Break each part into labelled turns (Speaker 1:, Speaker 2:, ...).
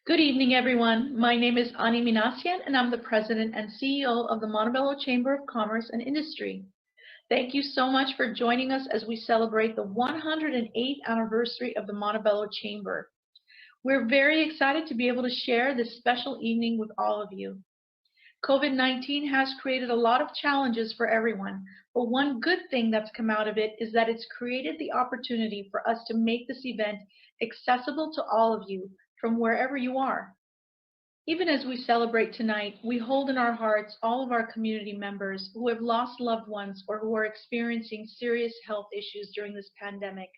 Speaker 1: Good evening, everyone. My name is Ani Minassian, and I'm the President and CEO of the Montebello Chamber of Commerce and Industry. Thank you so much for joining us as we celebrate the 108th anniversary of the Montebello Chamber. We're very excited to be able to share this special evening with all of you. COVID-19 has created a lot of challenges for everyone, but one good thing that's come out of it is that it's created the opportunity for us to make this event accessible to all of you from wherever you are. Even as we celebrate tonight, we hold in our hearts all of our community members who have lost loved ones or who are experiencing serious health issues during this pandemic.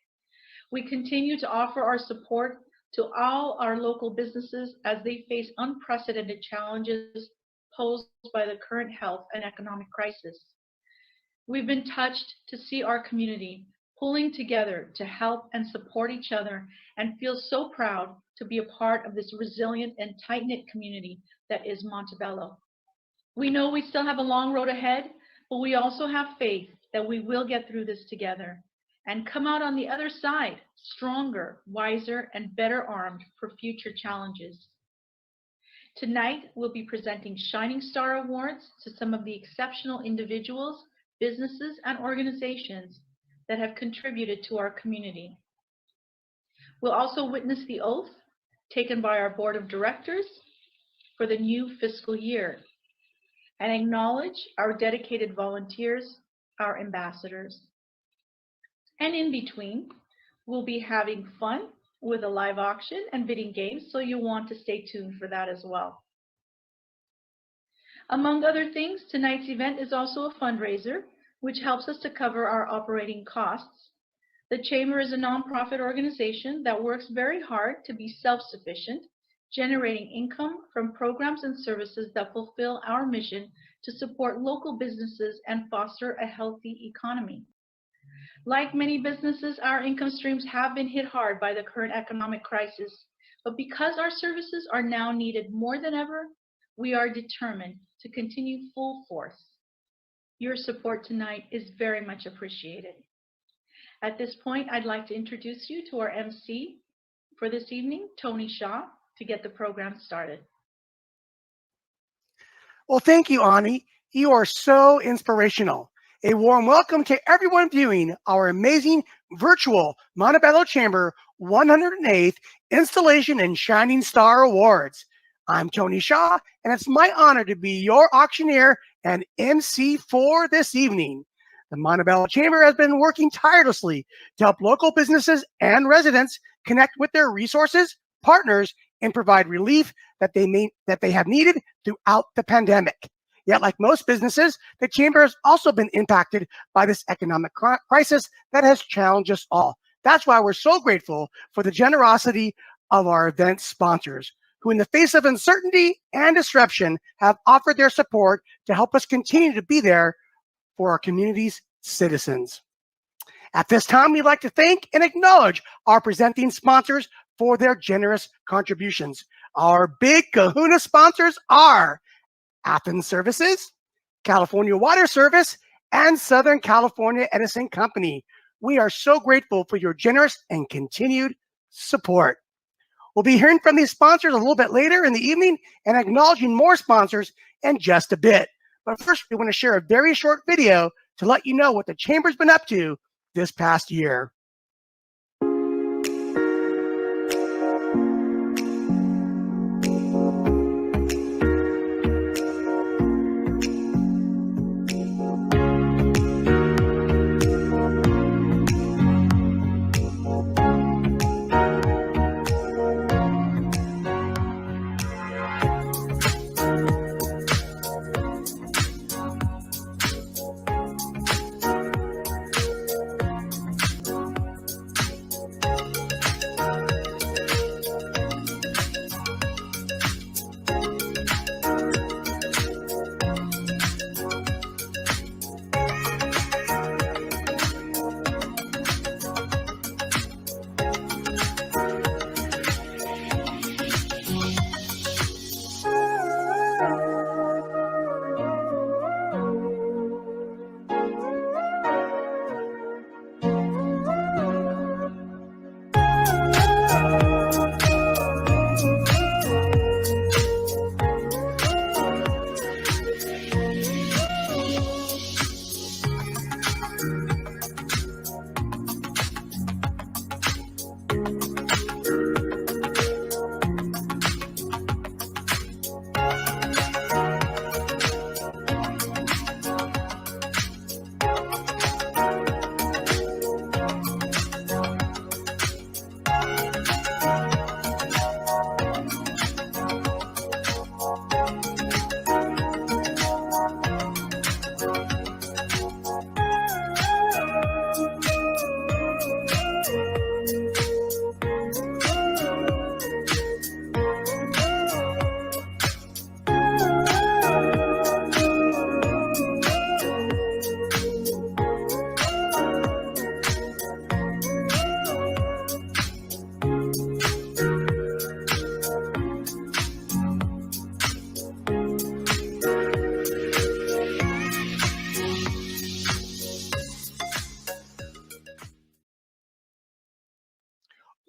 Speaker 1: We continue to offer our support to all our local businesses as they face unprecedented challenges posed by the current health and economic crisis. We've been touched to see our community pulling together to help and support each other and feel so proud to be a part of this resilient and tight-knit community that is Montebello. We know we still have a long road ahead, but we also have faith that we will get through this together and come out on the other side stronger, wiser, and better armed for future challenges. Tonight, we'll be presenting Shining Star Awards to some of the exceptional individuals, businesses, and organizations that have contributed to our community. We'll also witness the oath taken by our board of directors for the new fiscal year and acknowledge our dedicated volunteers, our ambassadors. And in between, we'll be having fun with a live auction and bidding games, so you'll want to stay tuned for that as well. Among other things, tonight's event is also a fundraiser, which helps us to cover our operating costs. The Chamber is a nonprofit organization that works very hard to be self-sufficient, generating income from programs and services that fulfill our mission to support local businesses and foster a healthy economy. Like many businesses, our income streams have been hit hard by the current economic crisis, but because our services are now needed more than ever, we are determined to continue full force. Your support tonight is very much appreciated. At this point, I'd like to introduce you to our MC for this evening, Tony Shaw, to get the program started.
Speaker 2: Well, thank you, Ani. You are so inspirational. A warm welcome to everyone viewing our amazing virtual Montebello Chamber 108th Installation and Shining Star Awards. I'm Tony Shaw, and it's my honor to be your auctioneer and MC for this evening. The Montebello Chamber has been working tirelessly to help local businesses and residents connect with their resources, partners, and provide relief that they have needed throughout the pandemic. Yet, like most businesses, the Chamber has also been impacted by this economic crisis that has challenged us all. That's why we're so grateful for the generosity of our event sponsors, who in the face of uncertainty and disruption have offered their support to help us continue to be there for our community's citizens. At this time, we'd like to thank and acknowledge our presenting sponsors for their generous contributions. Our big kahuna sponsors are Athens Services, California Water Service, and Southern California Edison Company. We are so grateful for your generous and continued support. We'll be hearing from these sponsors a little bit later in the evening and acknowledging more sponsors in just a bit. But first, we want to share a very short video to let you know what the Chamber's been up to this past year.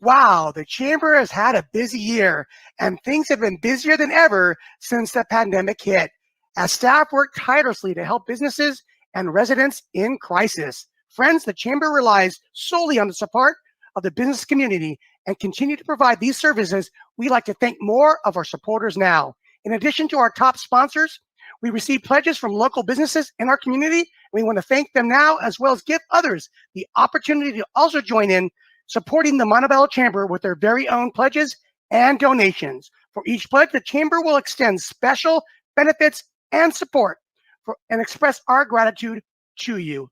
Speaker 2: Wow, the Chamber has had a busy year, and things have been busier than ever since the pandemic hit, as staff work tirelessly to help businesses and residents in crisis. Friends, the Chamber relies solely on the support of the business community and continue to provide these services. We'd like to thank more of our supporters now. In addition to our top sponsors, we receive pledges from local businesses in our community. We want to thank them now, as well as give others the opportunity to also join in supporting the Montebello Chamber with their very own pledges and donations. For each pledge, the Chamber will extend special benefits and support and express our gratitude to you.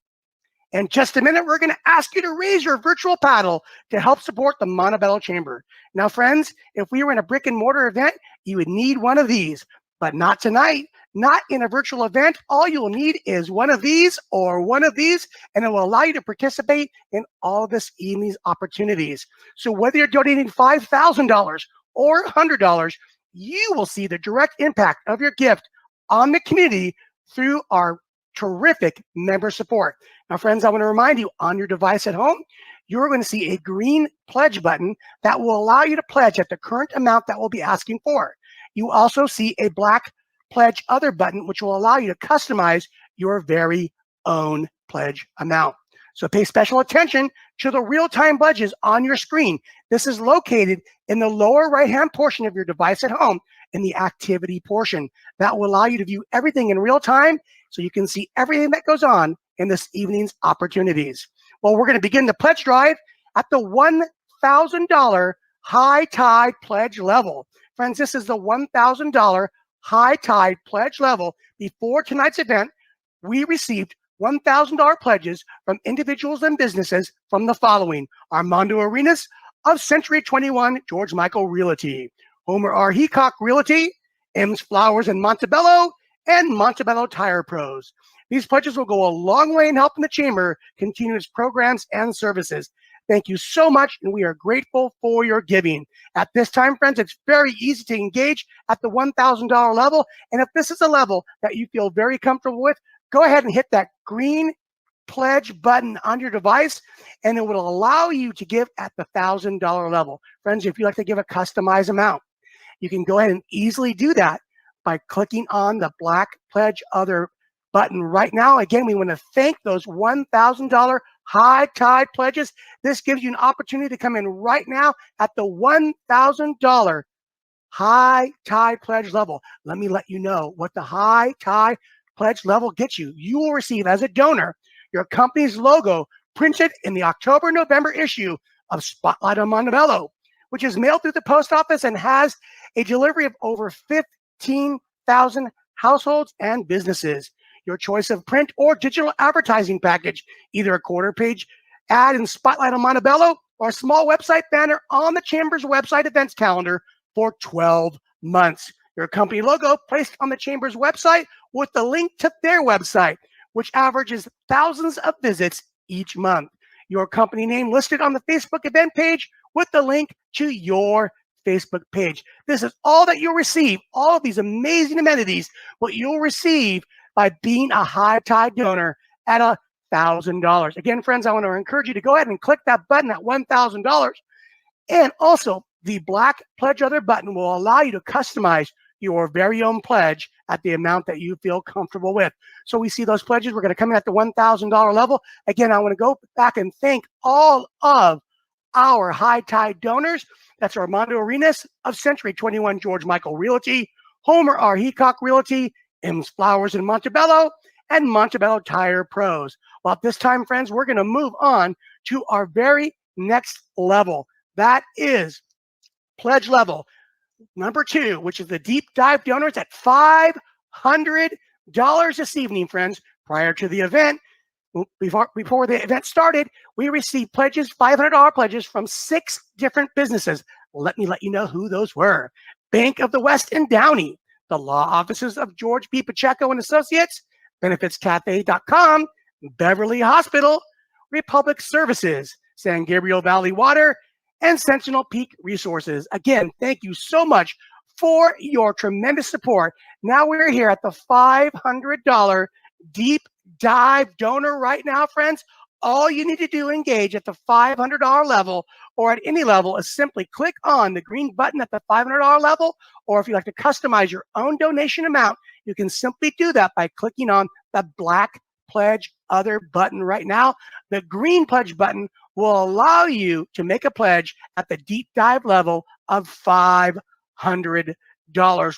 Speaker 2: In just a minute, we're going to ask you to raise your virtual paddle to help support the Montebello Chamber. Now, friends, if we were in a brick and mortar event, you would need one of these, but not tonight. Not in a virtual event. All you'll need is one of these or one of these, and it will allow you to participate in all of this evening's opportunities. So whether you're donating $5,000 or $100, you will see the direct impact of your gift on the community through our terrific member support. Now, friends, I want to remind you, on your device at home, you're going to see a green pledge button that will allow you to pledge at the current amount that we'll be asking for. You also see a black Pledge Other button, which will allow you to customize your very own pledge amount. So pay special attention to the real-time pledges on your screen. This is located in the lower right-hand portion of your device at home in the activity portion. That will allow you to view everything in real time so you can see everything that goes on in this evening's opportunities. Well, we're going to begin the pledge drive at the $1,000 High Tide pledge level. Friends, this is the $1,000 High Tide pledge level. Before tonight's event, we received $1,000 pledges from individuals and businesses from the following: Armando Arenas of Century 21 George Michael Realty, Homer R. Heacock Realty, M's Flowers in Montebello, and Montebello Tire Pros. These pledges will go a long way in helping the Chamber continue its programs and services. Thank you so much, and we are grateful for your giving. At this time, friends, it's very easy to engage at the $1,000 level, and if this is a level that you feel very comfortable with, go ahead and hit that green pledge button on your device, and it will allow you to give at the $1,000 level. Friends, if you'd like to give a customized amount, you can go ahead and easily do that by clicking on the black Pledge Other button right now. Again, we want to thank those $1,000 High Tide pledges. This gives you an opportunity to come in right now at the $1,000 High Tide pledge level. Let me let you know what the High Tide pledge level gets you. You will receive, as a donor, your company's logo printed in the October-November issue of Spotlight on Montebello, which is mailed through the post office and has a delivery of over 15,000 households and businesses. Your choice of print or digital advertising package, either a quarter-page ad in Spotlight on Montebello or a small website banner on the Chamber's website events calendar for 12 months. Your company logo placed on the Chamber's website with the link to their website, which averages thousands of visits each month. Your company name listed on the Facebook event page with the link to your Facebook page. This is all that you'll receive, all of these amazing amenities, what you'll receive by being a High Tide donor at $1,000. Again, friends, I want to encourage you to go ahead and click that button at $1,000. And also, the black Pledge Other button will allow you to customize your very own pledge at the amount that you feel comfortable with. So we see those pledges. We're going to come in at the $1,000 level. Again, I want to go back and thank all of our High Tide donors. That's Armando Arenas of Century 21 George Michael Realty, Homer R. Heacock Realty, M's Flowers in Montebello, and Montebello Tire Pros. Well, at this time, friends, we're going to move on to our very next level. That is pledge level number 2, which is the deep dive donors at $500 this evening, friends. Prior to the event, before the event started, we received pledges, $500 pledges from 6 different businesses. Let me let you know who those were. Bank of the West in Downey, the law offices of George P. Pacheco and Associates, benefitscafe.com, Beverly Hospital, Republic Services, San Gabriel Valley Water, and Sentinel Peak Resources. Again, thank you so much for your tremendous support. Now we're here at the $500 deep dive donor right now, friends. All you need to do to engage at the $500 level or at any level is simply click on the green button at the $500 level, or if you'd like to customize your own donation amount, you can simply do that by clicking on the black Pledge Other button right now. The green pledge button will allow you to make a pledge at the deep dive level of $500.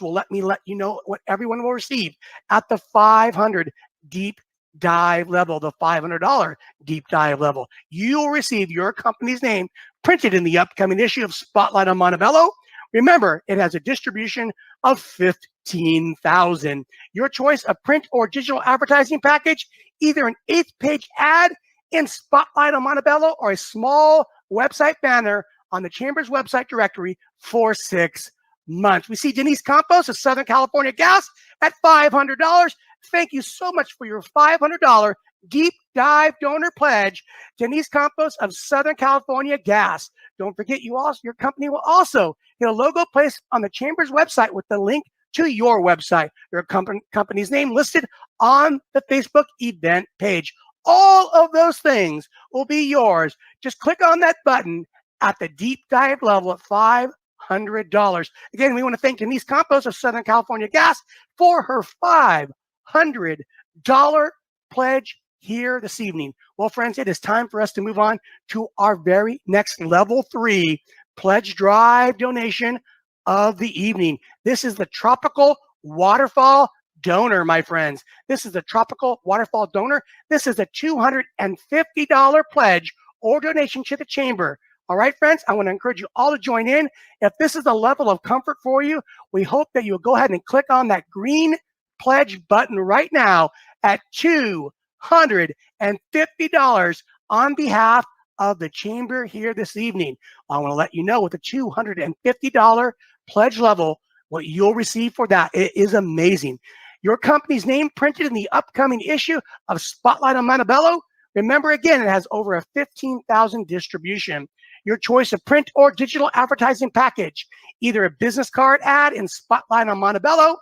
Speaker 2: Will let you know what everyone will receive at the 500 deep dive level, the $500 deep dive level. You'll receive your company's name printed in the upcoming issue of Spotlight on Montebello. Remember, it has a distribution of 15,000. Your choice of print or digital advertising package, either an 8th-page ad in Spotlight on Montebello or a small website banner on the Chamber's website directory for 6 months. We see Denise Campos of Southern California Gas at $500. Thank you so much for your $500 deep dive donor pledge. Denise Campos of Southern California Gas. Don't forget, your company will also get a logo placed on the Chamber's website with the link to your website. Your company's name listed on the Facebook event page. All of those things will be yours. Just click on that button at the deep dive level at $500. Again, we want to thank Denise Campos of Southern California Gas for her $500 pledge here this evening. Well, friends, it is time for us to move on to our very next level 3 pledge drive donation of the evening. This is the Tropical Waterfall Donor, my friends. This is the Tropical Waterfall Donor. This is a $250 pledge or donation to the Chamber. All right, friends, I want to encourage you all to join in. If this is a level of comfort for you, we hope that you'll go ahead and click on that green pledge button right now at $250 on behalf of the Chamber here this evening. I want to let you know with the $250 pledge level, what you'll receive for that. It is amazing. Your company's name printed in the upcoming issue of Spotlight on Montebello. Remember, again, it has over a 15,000 distribution. Your choice of print or digital advertising package, either a business card ad in Spotlight on Montebello,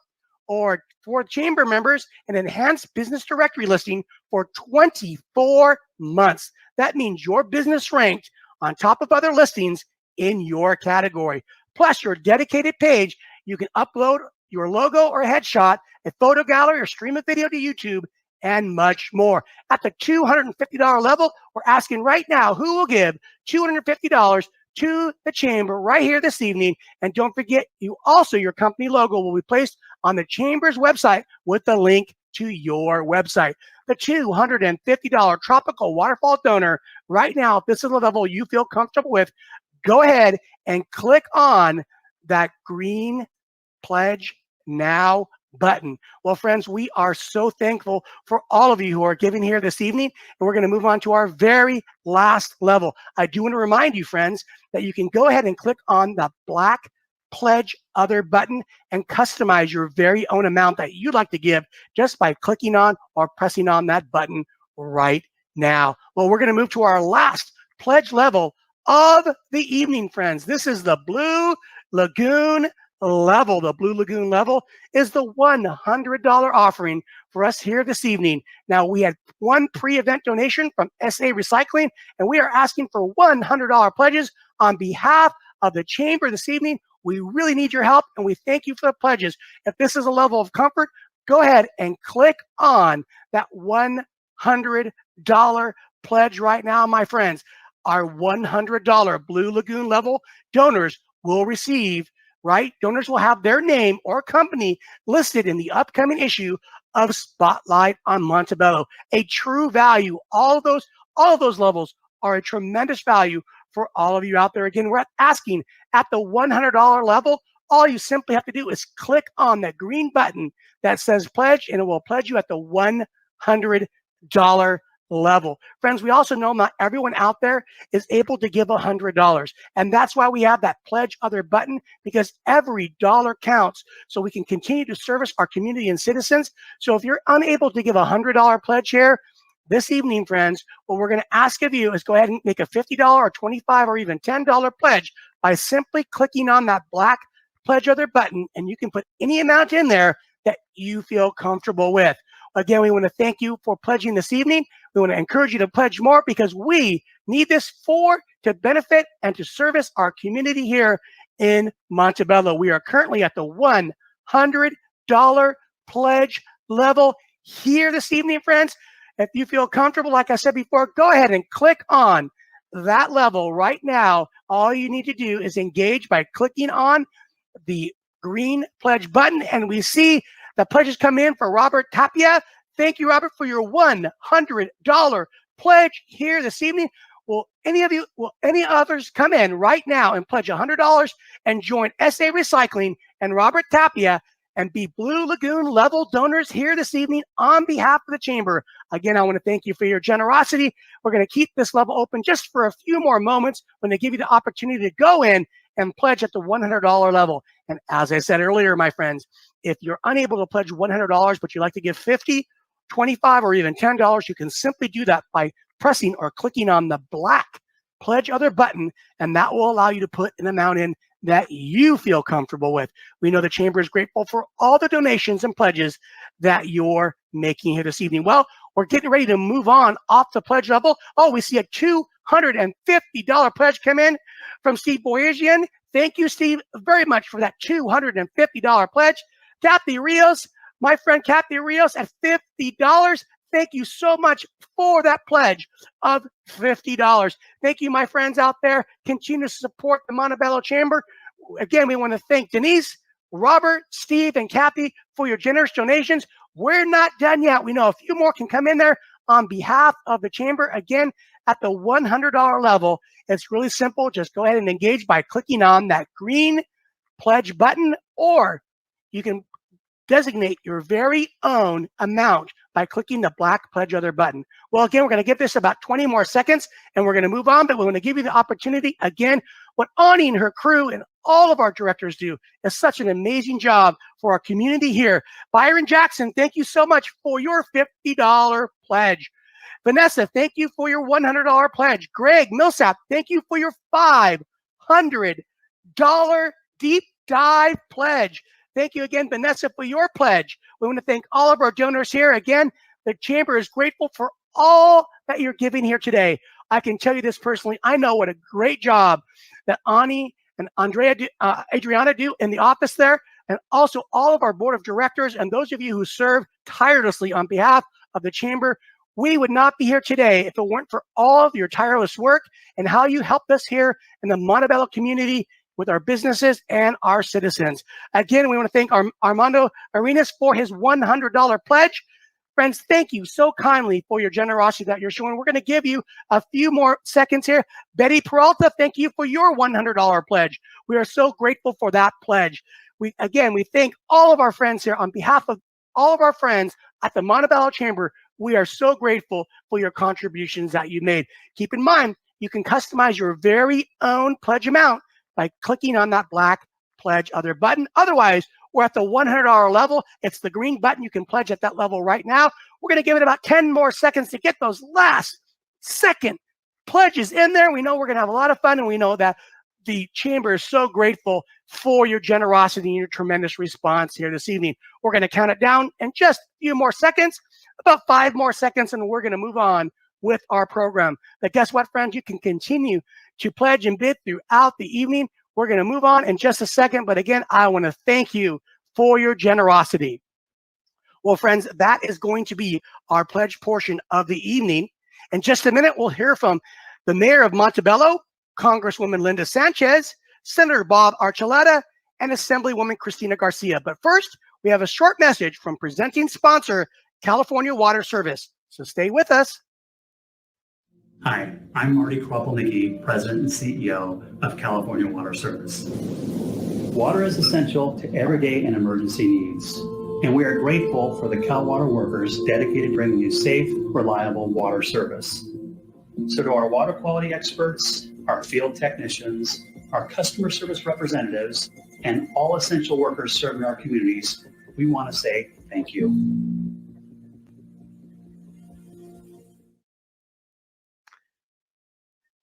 Speaker 2: or for Chamber members, an enhanced business directory listing for 24 months. That means your business ranked on top of other listings in your category. Plus, your dedicated page, you can upload your logo or headshot, a photo gallery, or stream a video to YouTube, and much more. At the $250 level, we're asking right now who will give $250 to the Chamber right here this evening. And don't forget, your company logo will be placed on the Chamber's website with the link to your website. The $250 Tropical Waterfall Donor right now, if this is a level you feel comfortable with, go ahead and click on that green Pledge Now button. Well, friends, we are so thankful for all of you who are giving here this evening, and we're going to move on to our very last level. I do want to remind you, friends, that you can go ahead and click on the black Pledge Other button and customize your very own amount that you'd like to give just by clicking on or pressing on that button right now. Well, we're going to move to our last pledge level of the evening, friends. This is the Blue Lagoon level. The Blue Lagoon level is the $100 offering for us here this evening. Now, we had one pre-event donation from SA Recycling, and we are asking for $100 pledges on behalf of the Chamber this evening. We really need your help, and we thank you for the pledges. If this is a level of comfort, go ahead and click on that $100 pledge right now, my friends. Our $100 Blue Lagoon level donors will receive, right? Donors will have their name or company listed in the upcoming issue of Spotlight on Montebello. A true value. All of those levels are a tremendous value for all of you out there. Again, we're asking at the $100 level, all you simply have to do is click on that green button that says pledge, and it will pledge you at the $100 level. Friends, we also know not everyone out there is able to give $100. And that's why we have that Pledge Other button, because every dollar counts so we can continue to service our community and citizens. So if you're unable to give a $100 pledge here this evening, friends, what we're going to ask of you is go ahead and make a $50 or $25 or even $10 pledge by simply clicking on that black Pledge Other button, and you can put any amount in there that you feel comfortable with. Again, we want to thank you for pledging this evening. We want to encourage you to pledge more because we need this to benefit and to service our community here in Montebello. We are currently at the $100 pledge level here this evening, friends. If you feel comfortable, like I said before, go ahead and click on that level right now. All you need to do is engage by clicking on the green pledge button, and we see the pledges come in for Robert Tapia. Thank you, Robert, for your $100 pledge here this evening. Will any others come in right now and pledge $100 and join SA Recycling and Robert Tapia and be Blue Lagoon level donors here this evening on behalf of the Chamber? Again, I want to thank you for your generosity. We're going to keep this level open just for a few more moments when they give you the opportunity to go in and pledge at the $100 level. And as I said earlier, my friends, if you're unable to pledge $100, but you'd like to give $50, $25, or even $10, you can simply do that by pressing or clicking on the black Pledge Other button, and that will allow you to put an amount in that you feel comfortable with. We know the Chamber is grateful for all the donations and pledges that you're making here this evening. Well, we're getting ready to move on off the pledge level. Oh, we see a $250 pledge come in from Steve Boyajian. Thank you, Steve, very much for that $250 pledge. Kathy Rios, my friend Kathy Rios at $50. Thank you so much for that pledge of $50. Thank you, my friends out there. Continue to support the Montebello Chamber. Again, we want to thank Denise, Robert, Steve, and Kathy for your generous donations. We're not done yet. We know a few more can come in there on behalf of the Chamber. Again, at the $100 level, it's really simple. Just go ahead and engage by clicking on that green pledge button, or you can designate your very own amount by clicking the black Pledge Other button. Well, again, we're going to give this about 20 more seconds and we're going to move on, but we're going to give you the opportunity. Again, what Ani and her crew and all of our directors do is such an amazing job for our community here. Byron Jackson, thank you so much for your $50 pledge. Vanessa, thank you for your $100 pledge. Greg Millsap, thank you for your $500 deep dive pledge. Thank you again, Vanessa, for your pledge. We want to thank all of our donors here. Again, the Chamber is grateful for all that you're giving here today. I can tell you this personally. I know what a great job that Ani and Adriana do in the office there, and also all of our board of directors and those of you who serve tirelessly on behalf of the Chamber. We would not be here today if it weren't for all of your tireless work and how you helped us here in the Montebello community with our businesses and our citizens. Again, we want to thank Armando Arenas for his $100 pledge. Friends, thank you so kindly for your generosity that you're showing. We're going to give you a few more seconds here. Betty Peralta, thank you for your $100 pledge. We are so grateful for that pledge. We thank all of our friends here on behalf of all of our friends at the Montebello Chamber. We are so grateful for your contributions that you made. Keep in mind, you can customize your very own pledge amount by clicking on that black Pledge Other button. Otherwise, we're at the $100 level. It's the green button. You can pledge at that level right now. We're going to give it about 10 more seconds to get those last second pledges in there. We know we're going to have a lot of fun, and we know that the Chamber is so grateful for your generosity and your tremendous response here this evening. We're going to count it down in just a few more seconds, about 5 more seconds, and we're going to move on with our program. But guess what, friends? You can continue to pledge and bid throughout the evening. We're going to move on in just a second. But again, I want to thank you for your generosity. Well, friends, that is going to be our pledge portion of the evening. In just a minute, we'll hear from the Mayor of Montebello, Congresswoman Linda Sanchez, Senator Bob Archuleta, and Assemblywoman Cristina Garcia. But first, we have a short message from presenting sponsor, California Water Service. So stay with us.
Speaker 3: Hi, I'm Marty Kropelnicki, President and CEO of California Water Service. Water is essential to everyday and emergency needs, and we are grateful for the Cal Water workers dedicated to bringing you safe, reliable water service. So to our water quality experts, our field technicians, our customer service representatives, and all essential workers serving our communities, we want to say thank you.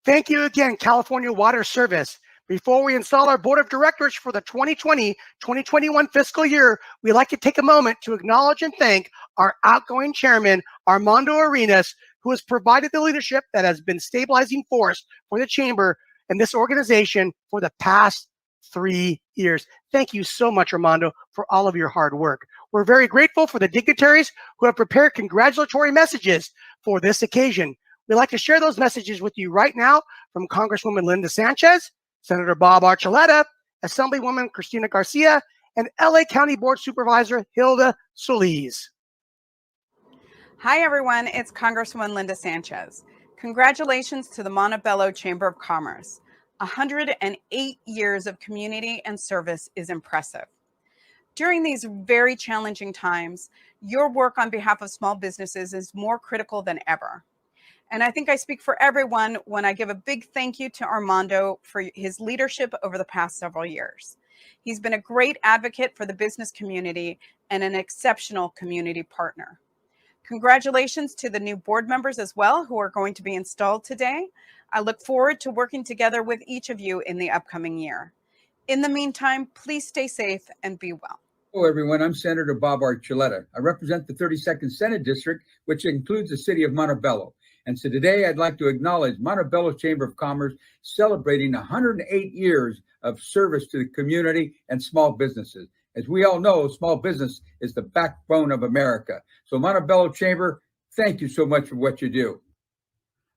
Speaker 2: Thank you again, California Water Service. Before we install our board of directors for the 2020-2021 fiscal year, we'd like to take a moment to acknowledge and thank our outgoing chairman, Armando Arenas, who has provided the leadership that has been stabilizing force for the Chamber and this organization for the past 3 years. Thank you so much, Armando, for all of your hard work. We're very grateful for the dignitaries who have prepared congratulatory messages for this occasion. We'd like to share those messages with you right now from Congresswoman Linda Sanchez, Senator Bob Archuleta, Assemblywoman Cristina Garcia, and LA County Board Supervisor Hilda Solis.
Speaker 4: Hi, everyone. It's Congresswoman Linda Sanchez. Congratulations to the Montebello Chamber of Commerce. 108 years of community and service is impressive. During these very challenging times, your work on behalf of small businesses is more critical than ever. And I think I speak for everyone when I give a big thank you to Armando for his leadership over the past several years. He's been a great advocate for the business community and an exceptional community partner. Congratulations to the new board members as well who are going to be installed today. I look forward to working together with each of you in the upcoming year. In the meantime, please stay safe and be well.
Speaker 5: Hello, everyone. I'm Senator Bob Archuleta. I represent the 32nd Senate District, which includes the city of Montebello. And so today I'd like to acknowledge Montebello Chamber of Commerce celebrating 108 years of service to the community and small businesses. As we all know, small business is the backbone of America. So Montebello Chamber, thank you so much for what you do.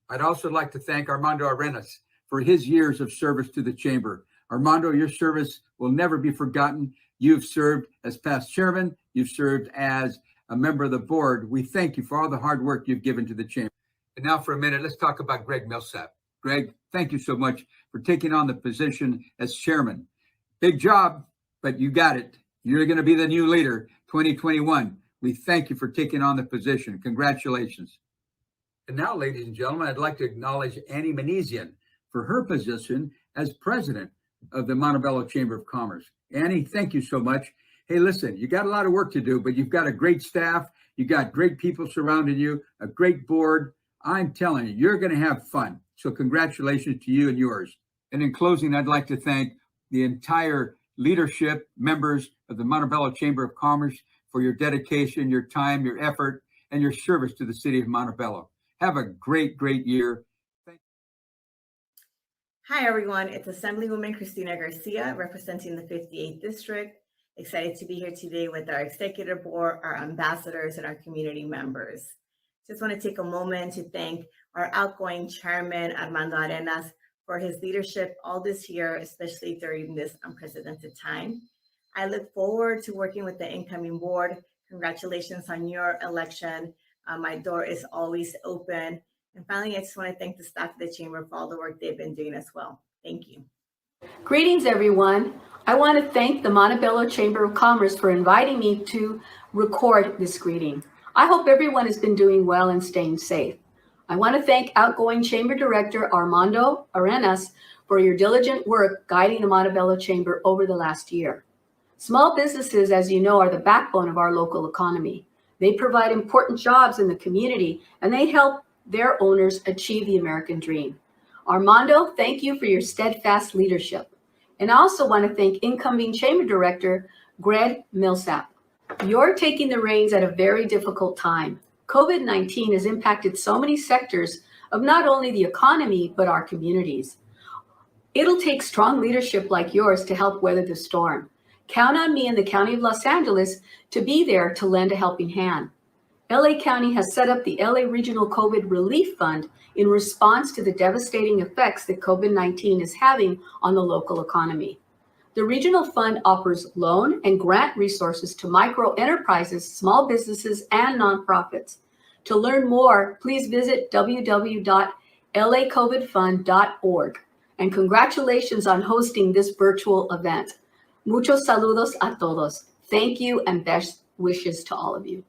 Speaker 5: I'd also like to thank Armando Arenas for his years of service to the Chamber. Armando, your service will never be forgotten. You've served as past chairman. You've served as a member of the board. We thank you for all the hard work you've given to the Chamber. And now for a minute, let's talk about Greg Millsap. Greg, thank you so much for taking on the position as chairman. Big job, but you got it. You're going to be the new leader, 2021. We thank you for taking on the position. Congratulations. And now, ladies and gentlemen, I'd like to acknowledge Annie Manesian for her position as president of the Montebello Chamber of Commerce. Annie, thank you so much. Hey, listen, you got a lot of work to do, but you've got a great staff. You got great people surrounding you, a great board. I'm telling you, you're going to have fun. So congratulations to you and yours. And in closing, I'd like to thank the entire leadership, members of the Montebello Chamber of Commerce for your dedication, your time, your effort, and your service to the city of Montebello. Have a great, great year.
Speaker 6: Hi, everyone. It's Assemblywoman Cristina Garcia, representing the 58th District. Excited to be here today with our executive board, our ambassadors, and our community members. Just want to take a moment to thank our outgoing chairman, Armando Arenas, for his leadership all this year, especially during this unprecedented time. I look forward to working with the incoming board. Congratulations on your election. My door is always open. And finally, I just want to thank the staff of the Chamber for all the work they've been doing as well. Thank you.
Speaker 7: Greetings, everyone. I want to thank the Montebello Chamber of Commerce for inviting me to record this greeting. I hope everyone has been doing well and staying safe. I want to thank outgoing Chamber Director Armando Arenas for your diligent work guiding the Montebello Chamber over the last year. Small businesses, as you know, are the backbone of our local economy. They provide important jobs in the community, and they help their owners achieve the American dream. Armando, thank you for your steadfast leadership. And I also want to thank incoming Chamber Director Greg Millsap. You're taking the reins at a very difficult time. COVID-19 has impacted so many sectors of not only the economy, but our communities. It'll take strong leadership like yours to help weather the storm. Count on me in the County of Los Angeles to be there to lend a helping hand. LA County has set up the LA Regional COVID Relief Fund in response to the devastating effects that COVID-19 is having on the local economy. The regional fund offers loan and grant resources to micro enterprises, small businesses, and nonprofits. To learn more, please visit www.lacovidfund.org. And congratulations on hosting this virtual event. Muchos saludos a todos. Thank you and best wishes to all of you.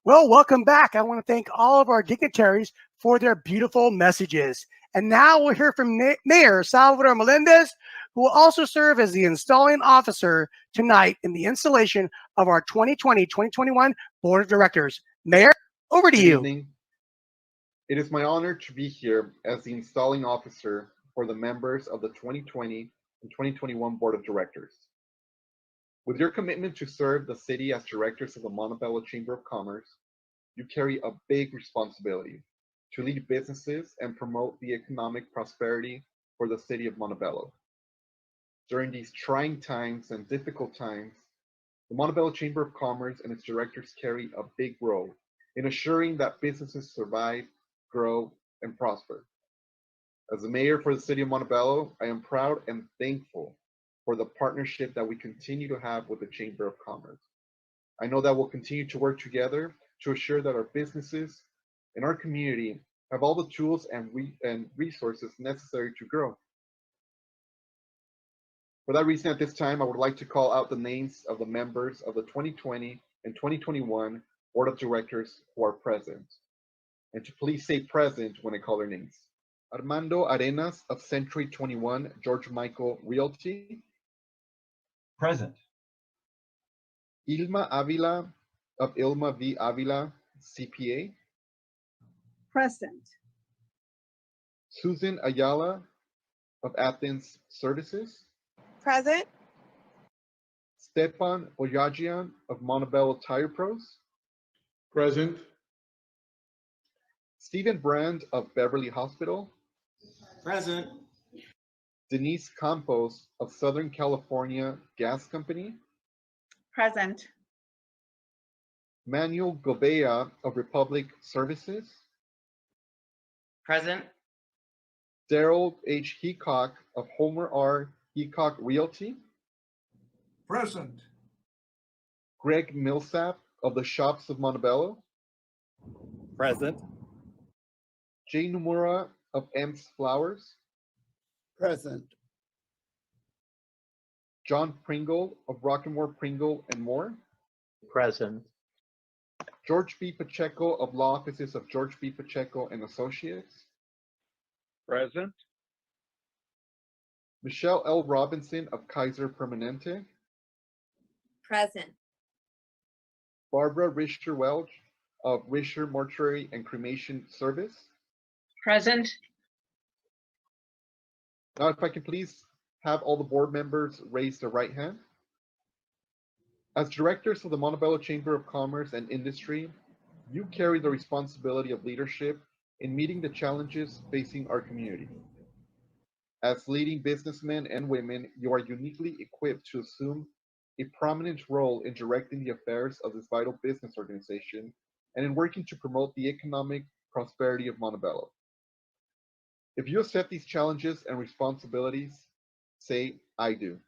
Speaker 2: Well, welcome back. I want to thank all of our dignitaries for their beautiful messages. And now we'll hear from Mayor Salvador Melendez, who will also serve as the installing officer tonight in the installation of our 2020-2021 Board of Directors. Mayor, over to you.
Speaker 8: Good evening. It is my honor to be here as the installing officer for the members of the 2020 and 2021 Board of Directors. With your commitment to serve the city as directors of the Montebello Chamber of Commerce, you carry a big responsibility to lead businesses and promote the economic prosperity for the city of Montebello. During these trying times and difficult times, the Montebello Chamber of Commerce and its directors carry a big role in assuring that businesses survive, grow, and prosper. As the mayor for the city of Montebello, I am proud and thankful for the partnership that we continue to have with the Chamber of Commerce. I know that we'll continue to work together to assure that our businesses and our community have all the tools and resources necessary to grow. For that reason, at this time, I would like to call out the names of the members of the 2020 and 2021 Board of Directors who are present. And to please say present when I call their names. Armando Arenas of Century 21 George Michael Realty.
Speaker 9: Present.
Speaker 8: Ilma Avila of Ilma V. Avila CPA.
Speaker 10: Present.
Speaker 8: Susan Ayala of Athens Services.
Speaker 10: Present.
Speaker 8: Stepan Oyagian of Montebello Tire Pros.
Speaker 11: Present.
Speaker 8: Stephen Brand of Beverly Hospital.
Speaker 9: Present.
Speaker 8: Denise Campos of Southern California Gas Company.
Speaker 10: Present.
Speaker 8: Manuel Gobea of Republic Services.
Speaker 9: Present.
Speaker 8: Daryl H. Heacock of Homer R. Heacock Realty.
Speaker 11: Present.
Speaker 8: Greg Millsap of the Shops of Montebello.
Speaker 9: Present.
Speaker 8: Jay Nomura of M's Flowers.
Speaker 11: Present.
Speaker 8: John Pringle of Rock'n'More Pringle and More.
Speaker 9: Present.
Speaker 8: George B. Pacheco of Law Offices of George B. Pacheco and Associates.
Speaker 11: Present.
Speaker 8: Michelle L. Robinson of Kaiser Permanente.
Speaker 10: Present.
Speaker 8: Barbara Risher Welch of Risher Mortuary and Cremation Service.
Speaker 10: Present.
Speaker 8: Now, if I can please have all the board members raise their right hand. As directors of the Montebello Chamber of Commerce and Industry, you carry the responsibility of leadership in meeting the challenges facing our community. As leading businessmen and women, you are uniquely equipped to assume a prominent role in directing the affairs of this vital business organization and in working to promote the economic prosperity of Montebello. If you accept these challenges and responsibilities, say, I do.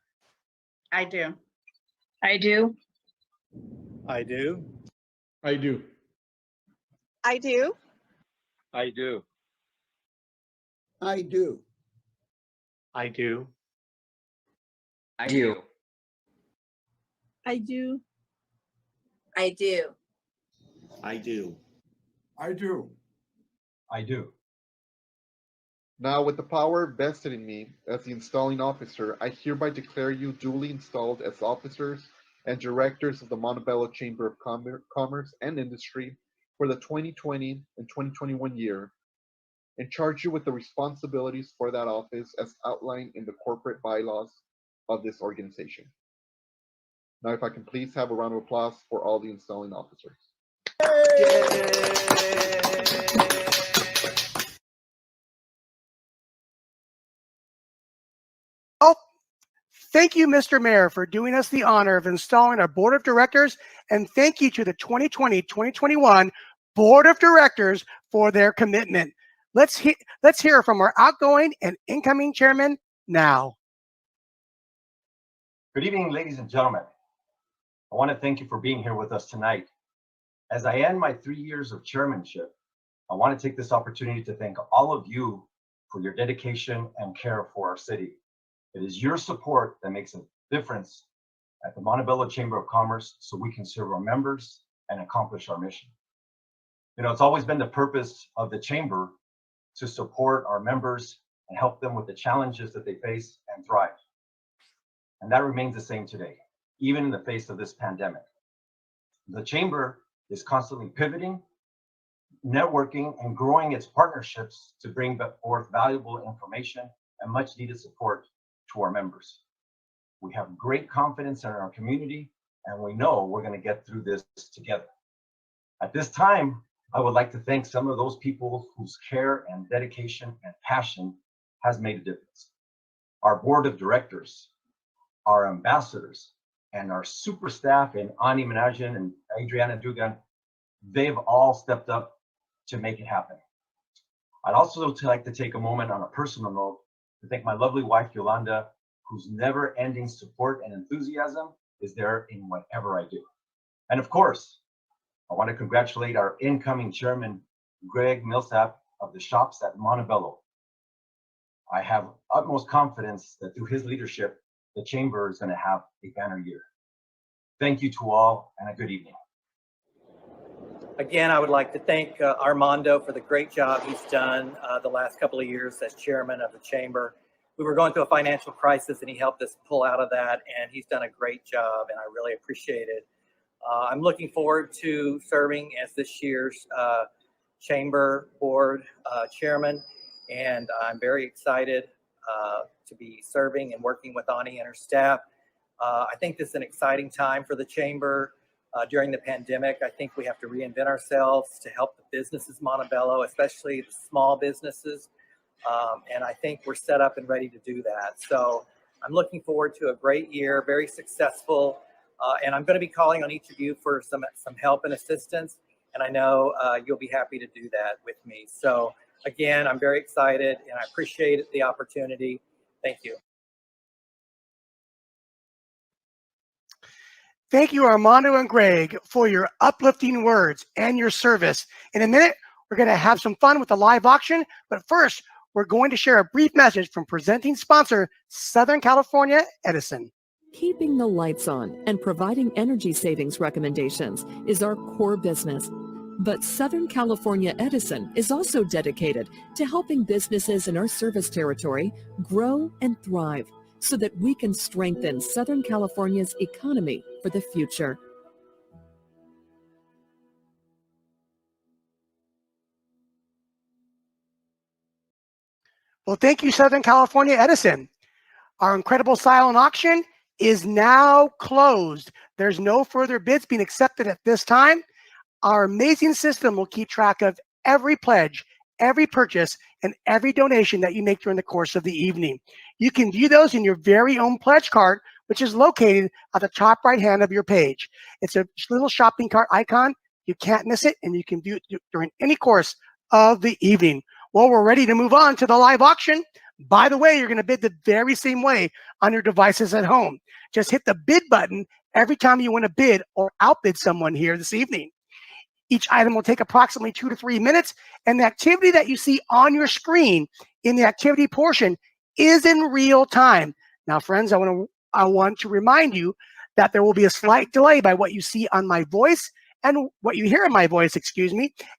Speaker 10: I do. I do.
Speaker 9: I do.
Speaker 11: I do.
Speaker 10: I do.
Speaker 11: I do.
Speaker 9: I do.
Speaker 11: I do.
Speaker 9: I do.
Speaker 10: I do.
Speaker 12: I do.
Speaker 9: I do.
Speaker 11: I do.
Speaker 9: I do.
Speaker 8: Now, with the power vested in me as the installing officer, I hereby declare you duly installed as officers and directors of the Montebello Chamber of Commerce and Industry for the 2020 and 2021 year, and charge you with the responsibilities for that office as outlined in the corporate bylaws of this organization. Now, if I can please have a round of applause for all the installing officers.
Speaker 2: Oh, thank you, Mr. Mayor, for doing us the honor of installing our Board of Directors, and thank you to the 2020-2021 Board of Directors for their commitment. Let's hear from our outgoing and incoming chairman now.
Speaker 9: Good evening, ladies and gentlemen. I want to thank you for being here with us tonight. As I end my 3 years of chairmanship, I want to take this opportunity to thank all of you for your dedication and care for our city. It is your support that makes a difference at the Montebello Chamber of Commerce so we can serve our members and accomplish our mission. You know, it's always been the purpose of the Chamber to support our members and help them with the challenges that they face and thrive. And that remains the same today, even in the face of this pandemic. The Chamber is constantly pivoting, networking, and growing its partnerships to bring forth valuable information and much needed support to our members. We have great confidence in our community, and we know we're going to get through this together. At this time, I would like to thank some of those people whose care and dedication and passion has made a difference. Our board of directors, our ambassadors, and our super staff in Ani Minasian and Adriana Dugan, they've all stepped up to make it happen. I'd also like to take a moment on a personal note to thank my lovely wife, Yolanda, whose never-ending support and enthusiasm is there in whatever I do. And of course, I want to congratulate our incoming chairman, Greg Millsap of the Shops at Montebello. I have utmost confidence that through his leadership, the Chamber is going to have a banner year. Thank you to all and a good evening.
Speaker 13: Again, I would like to thank Armando for the great job he's done the last couple of years as chairman of the Chamber. We were going through a financial crisis and he helped us pull out of that, and he's done a great job and I really appreciate it. I'm looking forward to serving as this year's Chamber Board Chairman, and I'm very excited to be serving and working with Ani and her staff. I think this is an exciting time for the Chamber. During the pandemic, I think we have to reinvent ourselves to help the businesses Montebello, especially the small businesses. And I think we're set up and ready to do that. So I'm looking forward to a great year, very successful. And I'm going to be calling on each of you for some help and assistance. And I know you'll be happy to do that with me. So again, I'm very excited and I appreciate the opportunity. Thank you.
Speaker 2: Thank you, Armando and Greg, for your uplifting words and your service. In a minute, we're going to have some fun with the live auction. But first, we're going to share a brief message from presenting sponsor, Southern California Edison.
Speaker 14: Keeping the lights on and providing energy savings recommendations is our core business. But Southern California Edison is also dedicated to helping businesses in our service territory grow and thrive so that we can strengthen Southern California's economy for the future.
Speaker 2: Well, thank you, Southern California Edison. Our incredible silent auction is now closed. There's no further bids being accepted at this time. Our amazing system will keep track of every pledge, every purchase, and every donation that you make during the course of the evening. You can view those in your very own pledge cart, which is located at the top right hand of your page. It's a little shopping cart icon. You can't miss it, and you can view it during any course of the evening. Well, we're ready to move on to the live auction. By the way, you're going to bid the very same way on your devices at home. Just hit the bid button every time you want to bid or outbid someone here this evening. Each item will take approximately 2 to 3 minutes, and the activity that you see on your screen in the activity portion is in real time. Now, friends, I want to remind you that there will be a slight delay by what you see on my voice and what you hear in my voice,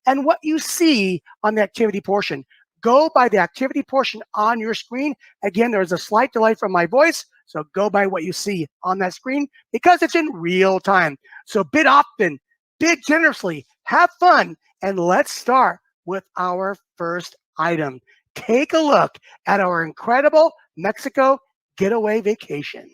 Speaker 2: and what you see on the activity portion. Go by the activity portion on your screen. Again, there's a slight delay from my voice, so go by what you see on that screen because it's in real time. So bid often, bid generously, have fun, and let's start with our first item. Take a look at our incredible Mexico getaway vacation.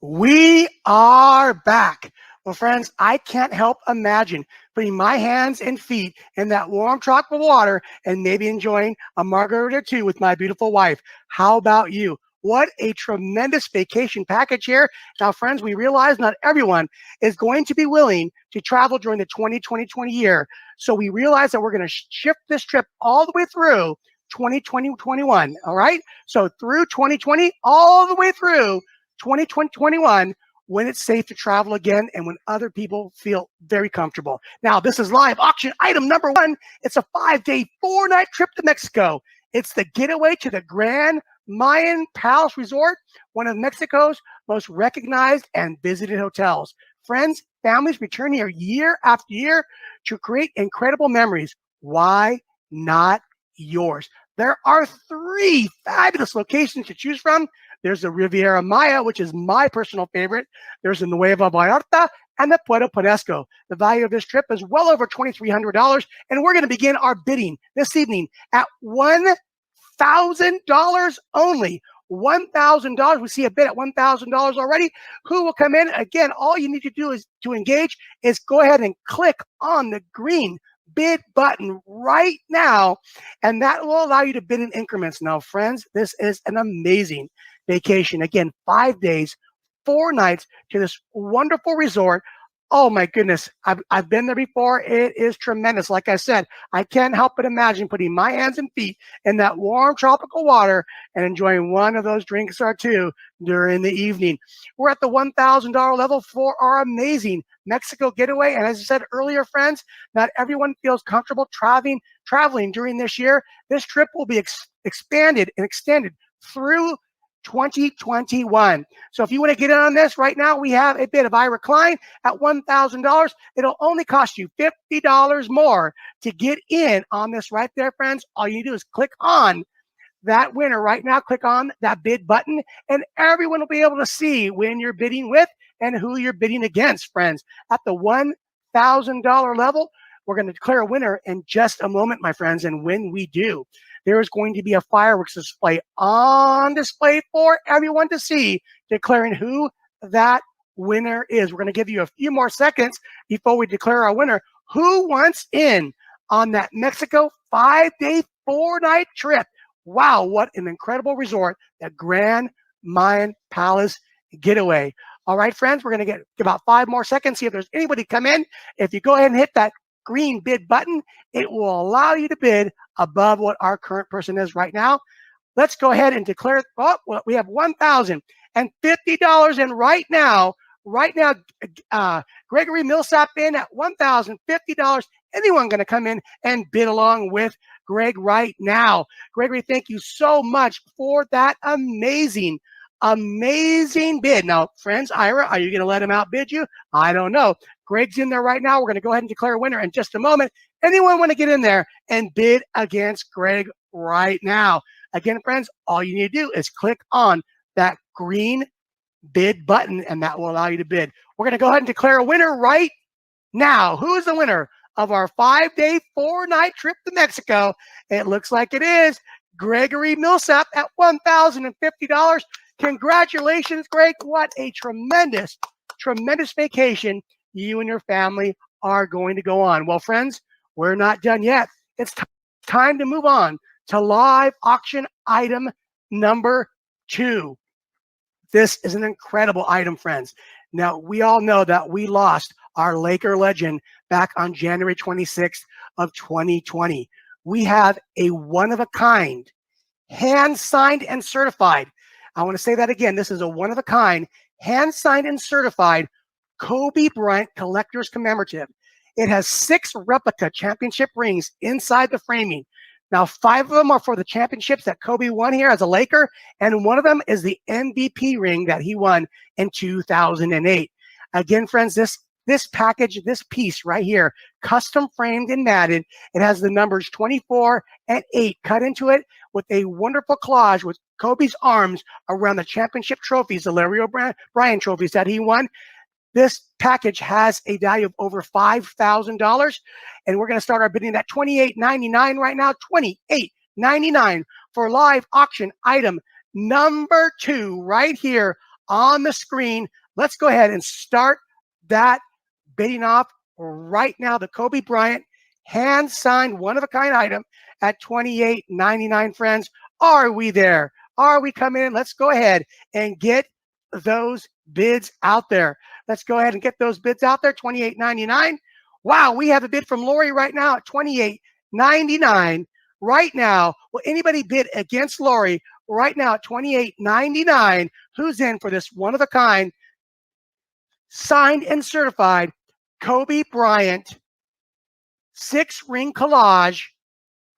Speaker 2: We are back. Well, friends, I can't help imagine putting my hands and feet in that warm tropical water and maybe enjoying a margarita or two with my beautiful wife. How about you? What a tremendous vacation package here. Now, friends, we realize not everyone is going to be willing to travel during the 2020 year. So we realize that we're going to shift this trip all the way through 2020-21. All right. So through 2020, all the way through 2020-21, when it's safe to travel again and when other people feel very comfortable. Now, this is live auction item number 1. It's a 5-day, 4-night trip to Mexico. It's the getaway to the Grand Mayan Palace Resort, one of Mexico's most recognized and visited hotels. Friends, families return here year after year to create incredible memories. Why not yours? There are 3 fabulous locations to choose from. There's the Riviera Maya, which is my personal favorite. There's the Nueva Vallarta and the Puerto Peñasco. The value of this trip is well over $2,300, and we're going to begin our bidding this evening at $1,000 only. $1,000. We see a bid at $1,000 already. Who will come in? Again, all you need to do is to engage is go ahead and click on the green bid button right now, and that will allow you to bid in increments. Now, friends, this is an amazing vacation. Again, 5 days, 4 nights to this wonderful resort. Oh my goodness, I've been there before. It is tremendous. Like I said, I can't help but imagine putting my hands and feet in that warm tropical water and enjoying one of those drinks or two during the evening. We're at the $1,000 level for our amazing Mexico getaway. And as I said earlier, friends, not everyone feels comfortable traveling during this year. This trip will be expanded and extended through 2021. So if you want to get in on this right now, we have a bid of I Recline at $1,000. It'll only cost you $50 more to get in on this right there, friends. All you do is click on that winner right now. Click on that bid button, and everyone will be able to see when you're bidding with and who you're bidding against, friends. At the $1,000 level, we're going to declare a winner in just a moment, my friends. And when we do, there is going to be a fireworks display on display for everyone to see, declaring who that winner is. We're going to give you a few more seconds before we declare our winner. Who wants in on that Mexico 5-day, 4-night trip? Wow, what an incredible resort, the Grand Mayan Palace getaway. All right, friends, we're going to get about 5 more seconds, see if there's anybody come in. If you go ahead and hit that green bid button, it will allow you to bid above what our current person is right now. Let's go ahead and declare, well, we have $1,050 in right now. Gregory Millsap in at $1,050. Anyone going to come in and bid along with Greg right now? Gregory, thank you so much for that amazing bid. Now, friends, Ira, are you going to let him outbid you? I don't know. Greg's in there right now. We're going to go ahead and declare a winner in just a moment. Anyone want to get in there and bid against Greg right now? Again, friends, all you need to do is click on that green bid button, and that will allow you to bid. We're going to go ahead and declare a winner right now. Who is the winner of our 5-day, 4-night trip to Mexico? It looks like it is Gregory Millsap at $1,050. Congratulations, Greg. What a tremendous vacation you and your family are going to go on. Well, friends, we're not done yet. It's time to move on to live auction item number 2. This is an incredible item, friends. Now, we all know that we lost our Laker legend back on January 26th of 2020. We have a one-of-a-kind, hand-signed and certified. I want to say that again. This is a one-of-a-kind, hand-signed and certified Kobe Bryant collector's commemorative. It has 6 replica championship rings inside the framing. Now, 5 of them are for the championships that Kobe won here as a Laker, and one of them is the MVP ring that he won in 2008. Again, friends, this package, this piece right here, custom framed and matted. It has the numbers 24 and 8 cut into it with a wonderful collage with Kobe's arms around the championship trophies, the Larry O'Brien trophies that he won. This package has a value of over $5,000, and we're going to start our bidding at $28.99 right now. $28.99 for live auction item number 2 right here on the screen. Let's go ahead and start that bidding off right now. The Kobe Bryant hand-signed one-of-a-kind item at $28.99, friends. Are we there? Are we coming in? Let's go ahead and get those bids out there. Let's go ahead and get those bids out there. $28.99. Wow, we have a bid from Lori right now at $28.99. Right now, will anybody bid against Lori right now at $28.99? Who's in for this one-of-a-kind, signed and certified Kobe Bryant 6-ring collage?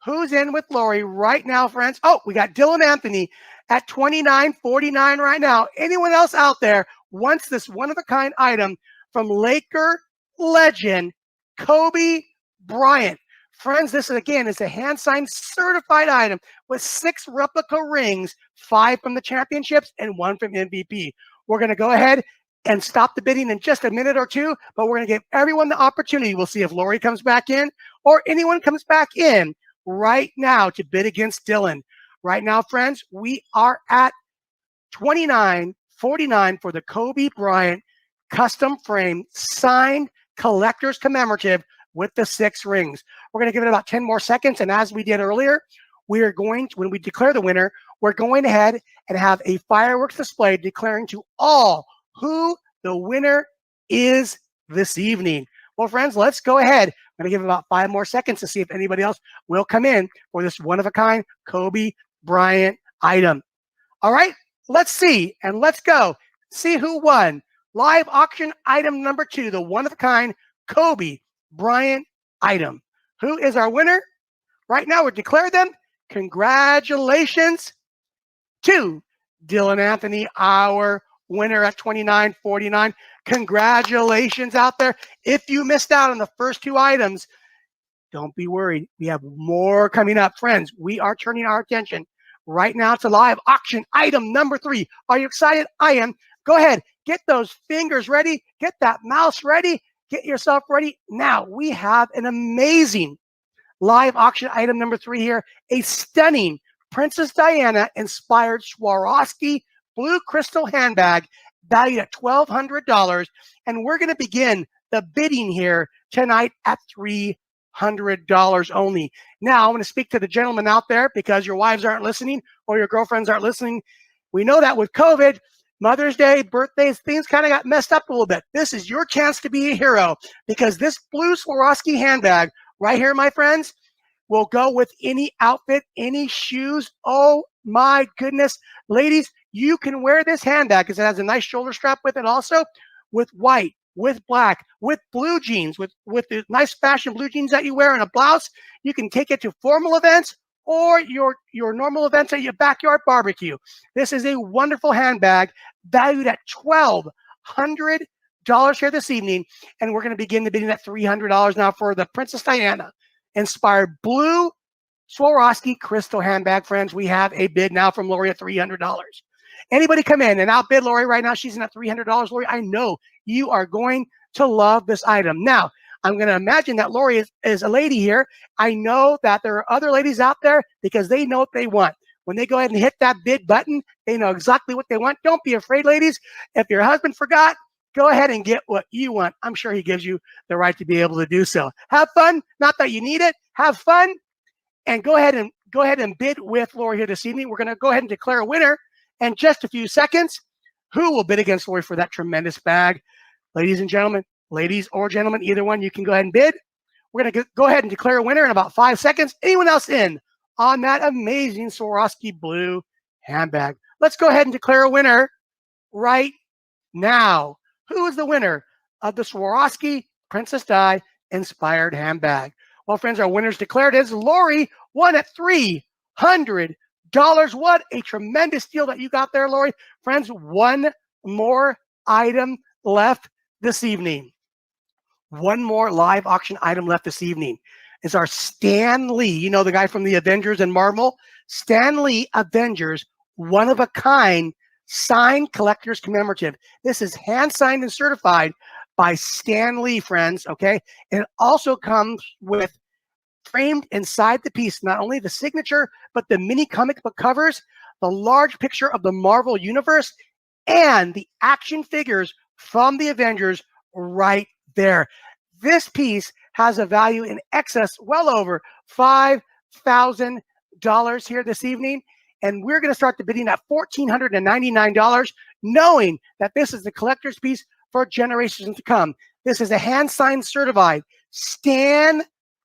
Speaker 2: Who's in with Lori right now, friends? Oh, we got Dylan Anthony at $29.49 right now. Anyone else out there wants this one-of-a-kind item from Laker legend Kobe Bryant? Friends, this is, again, is a hand-signed certified item with 6 replica rings, 5 from the championships and 1 from MVP. We're going to go ahead and stop the bidding in just a minute or two, but we're going to give everyone the opportunity. We'll see if Lori comes back in or anyone comes back in right now to bid against Dylan. Right now, friends, we are at $29.49 for the Kobe Bryant custom frame signed collector's commemorative with the 6 rings. We're going to give it about 10 more seconds. And as we did earlier, we are going to, when we declare the winner, we're going ahead and have a fireworks display declaring to all who the winner is this evening. Well, friends, let's go ahead. I'm going to give it about 5 more seconds to see if anybody else will come in for this one-of-a-kind Kobe Bryant item. All right, let's see, and let's go see who won. Live auction item number 2, the one-of-a-kind Kobe Bryant item. Who is our winner? Right now, we're declaring them. Congratulations to Dylan Anthony, our winner at $29.49. Congratulations out there. If you missed out on the first 2 items, don't be worried. We have more coming up. Friends, we are turning our attention right now to live auction item number 3. Are you excited? I am. Go ahead. Get those fingers ready. Get that mouse ready. Get yourself ready. Now, we have an amazing live auction item number 3 here. A stunning Princess Diana inspired Swarovski blue crystal handbag valued at $1,200. And we're going to begin the bidding here tonight at $300 only. Now, I want to speak to the gentlemen out there because your wives aren't listening or your girlfriends aren't listening. We know that with COVID, Mother's Day, birthdays, things kind of got messed up a little bit. This is your chance to be a hero because this blue Swarovski handbag right here, my friends, will go with any outfit, any shoes. Oh my goodness. Ladies, you can wear this handbag because it has a nice shoulder strap with it also, with white, with black, with blue jeans, with the nice fashion blue jeans that you wear and a blouse. You can take it to formal events or your normal events at your backyard barbecue. This is a wonderful handbag valued at $1,200 here this evening. And we're going to begin the bidding at $300 now for the Princess Diana inspired blue Swarovski crystal handbag. Friends, we have a bid now from Lori at $300. Anybody come in and outbid Lori right now? She's in at $300. Lori, I know you are going to love this item. Now, I'm going to imagine that Lori is a lady here. I know that there are other ladies out there because they know what they want. When they go ahead and hit that bid button, they know exactly what they want. Don't be afraid, ladies. If your husband forgot, go ahead and get what you want. I'm sure he gives you the right to be able to do so. Have fun. Not that you need it. Have fun. And go ahead and bid with Lori here this evening. We're going to go ahead and declare a winner in just a few seconds. Who will bid against Lori for that tremendous bag? Ladies and gentlemen, ladies or gentlemen, either one, you can go ahead and bid. We're going to go ahead and declare a winner in about 5 seconds. Anyone else in on that amazing Swarovski blue handbag? Let's go ahead and declare a winner right now. Who is the winner of the Swarovski Princess Di inspired handbag? Well, friends, our winner's declared is Lori, won at $300. What a tremendous deal that you got there, Lori. Friends, one more item left this evening. One more live auction item left this evening is our Stan Lee. You know, the guy from the Avengers and Marvel? Stan Lee Avengers, one-of-a-kind signed collector's commemorative. This is hand-signed and certified by Stan Lee, friends, okay? And it also comes with framed inside the piece, not only the signature, but the mini comic book covers, the large picture of the Marvel Universe, and the action figures from the Avengers right there. This piece has a value in excess, well over $5,000 here this evening. And we're going to start the bidding at $1,499, knowing that this is the collector's piece for generations to come. This is a hand-signed certified Stan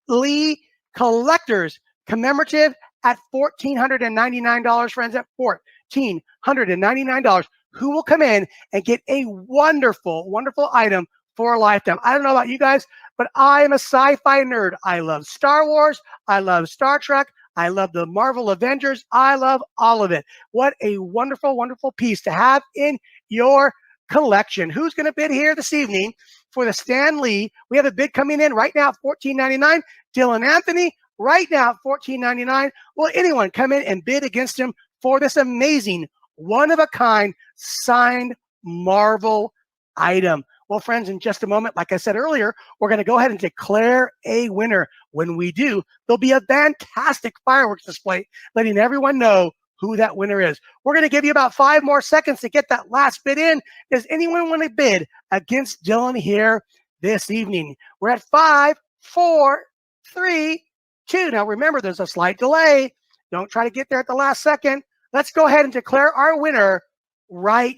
Speaker 2: Lee Collector's commemorative at $1,499, friends, at $1,499. Who will come in and get a wonderful, wonderful item for a lifetime. I don't know about you guys, but I am a sci-fi nerd. I love Star Wars. I love Star Trek. I love the Marvel Avengers. I love all of it. What a wonderful, wonderful piece to have in your collection. Who's going to bid here this evening for the Stan Lee? We have a bid coming in right now at $14.99. Dylan Anthony, right now at $14.99. Will anyone come in and bid against him for this amazing, one-of-a-kind, signed Marvel item? Well, friends, in just a moment, like I said earlier, we're going to go ahead and declare a winner. When we do, there'll be a fantastic fireworks display letting everyone know who that winner is. We're going to give you about 5 more seconds to get that last bid in. Does anyone want to bid against Dylan here this evening? We're at 5, 4, 3, 2. Now, remember, there's a slight delay. Don't try to get there at the last second. Let's go ahead and declare our winner right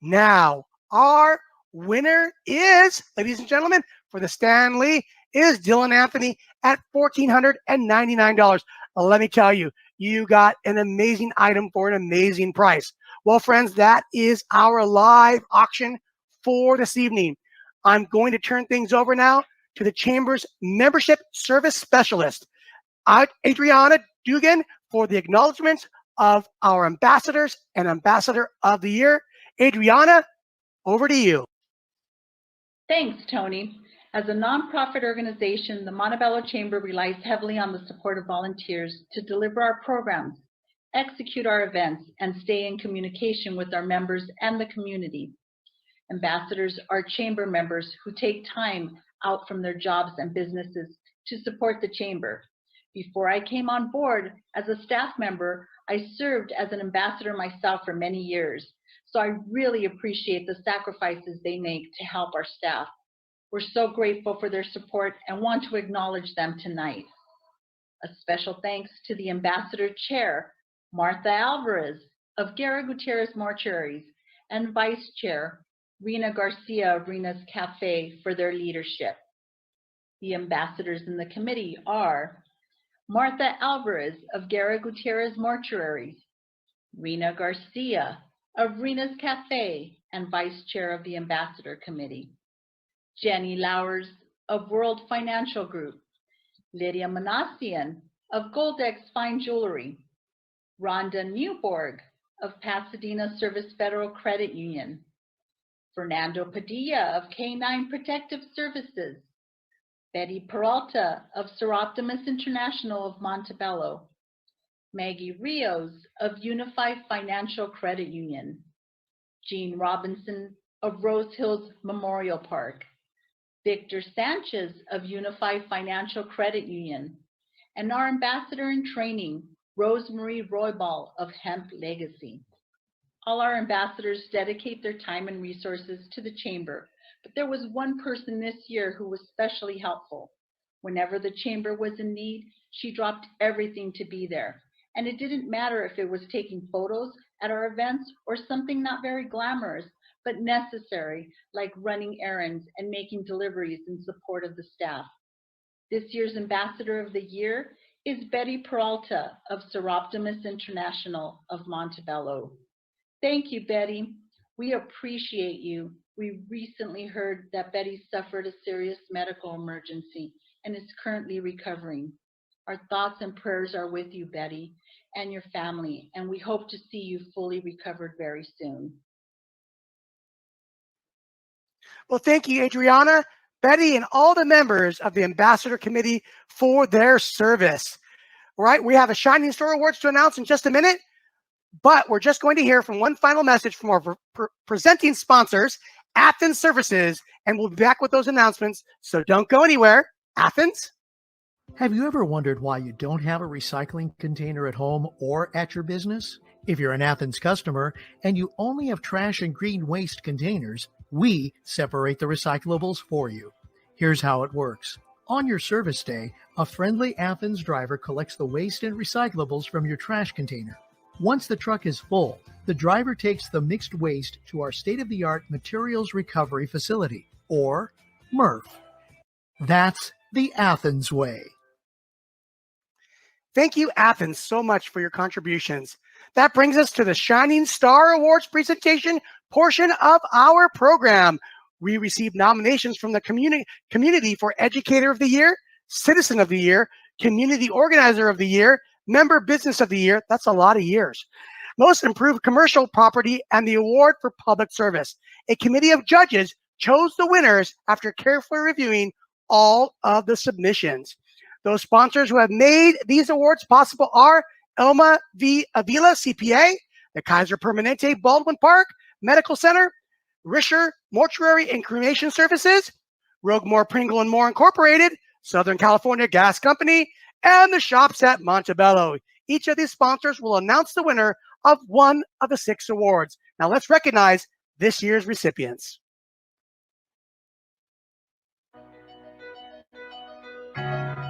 Speaker 2: now. Our winner is, ladies and gentlemen, for the Stan Lee, is Dylan Anthony at $1,499. Let me tell you, you got an amazing item for an amazing price. Well, friends, that is our live auction for this evening. I'm going to turn things over now to the Chamber's Membership Service Specialist, Adriana Dugan, for the acknowledgments of our ambassadors and Ambassador of the Year. Adriana, over to you.
Speaker 1: Thanks, Tony. As a nonprofit organization, the Montebello Chamber relies heavily on the support of volunteers to deliver our programs, execute our events, and stay in communication with our members and the community. Ambassadors are chamber members who take time out from their jobs and businesses to support the chamber. Before I came on board as a staff member, I served as an ambassador myself for many years. So I really appreciate the sacrifices they make to help our staff. We're so grateful for their support and want to acknowledge them tonight. A special thanks to the Ambassador Chair, Martha Alvarez of Guerra Gutierrez Mortuaries, and Vice Chair, Rena Garcia of Rena's Cafe, for their leadership. The ambassadors in the committee are Martha Alvarez of Guerra Gutierrez Mortuaries, Rena Garcia of Rena's Cafe and Vice Chair of the Ambassador Committee, Jenny Lowers of World Financial Group, Lydia Manassian of Goldex Fine Jewelry, Rhonda Newborg of Pasadena Service Federal Credit Union, Fernando Padilla of K9 Protective Services, Betty Peralta of Seroptimus International of Montebello, Maggie Rios of Unified Financial Credit Union, Jean Robinson of Rose Hills Memorial Park, Victor Sanchez of Unified Financial Credit Union, and our ambassador in training, Rosemarie Roybal of Hemp Legacy. All our ambassadors dedicate their time and resources to the chamber, but there was one person this year who was especially helpful. Whenever the chamber was in need, she dropped everything to be there. And it didn't matter if it was taking photos at our events or something not very glamorous, but necessary, like running errands and making deliveries in support of the staff. This year's Ambassador of the Year is Betty Peralta of Seroptimus International of Montebello. Thank you, Betty. We appreciate you. We recently heard that Betty suffered a serious medical emergency and is currently recovering. Our thoughts and prayers are with you, Betty, and your family, and we hope to see you fully recovered very soon.
Speaker 2: Well, thank you, Adriana, Betty, and all the members of the Ambassador Committee for their service. All right, we have a Shining Star Awards to announce in just a minute, but we're just going to hear from one final message from our presenting sponsors, Athens Services, and we'll be back with those announcements, so don't go anywhere. Athens?
Speaker 15: Have you ever wondered why you don't have a recycling container at home or at your business? If you're an Athens customer and you only have trash and green waste containers, we separate the recyclables for you. Here's how it works. On your service day, a friendly Athens driver collects the waste and recyclables from your trash container. Once the truck is full, the driver takes the mixed waste to our state-of-the-art Materials Recovery Facility, or MRF. That's the Athens way.
Speaker 2: Thank you, Athens, so much for your contributions. That brings us to the Shining Star Awards presentation portion of our program. We received nominations from the community for Educator of the Year, Citizen of the Year, Community Organizer of the Year, Member Business of the Year. That's a lot of years. Most Improved Commercial Property, and the Award for Public Service. A committee of judges chose the winners after carefully reviewing all of the submissions. Those sponsors who have made these awards possible are Elma V. Avila, CPA, the Kaiser Permanente Baldwin Park Medical Center, Risher Mortuary and Cremation Services, Roguemore Pringle and More Incorporated, Southern California Gas Company, and the Shops at Montebello. Each of these sponsors will announce the winner of one of the 6 awards. Now let's recognize this year's recipients.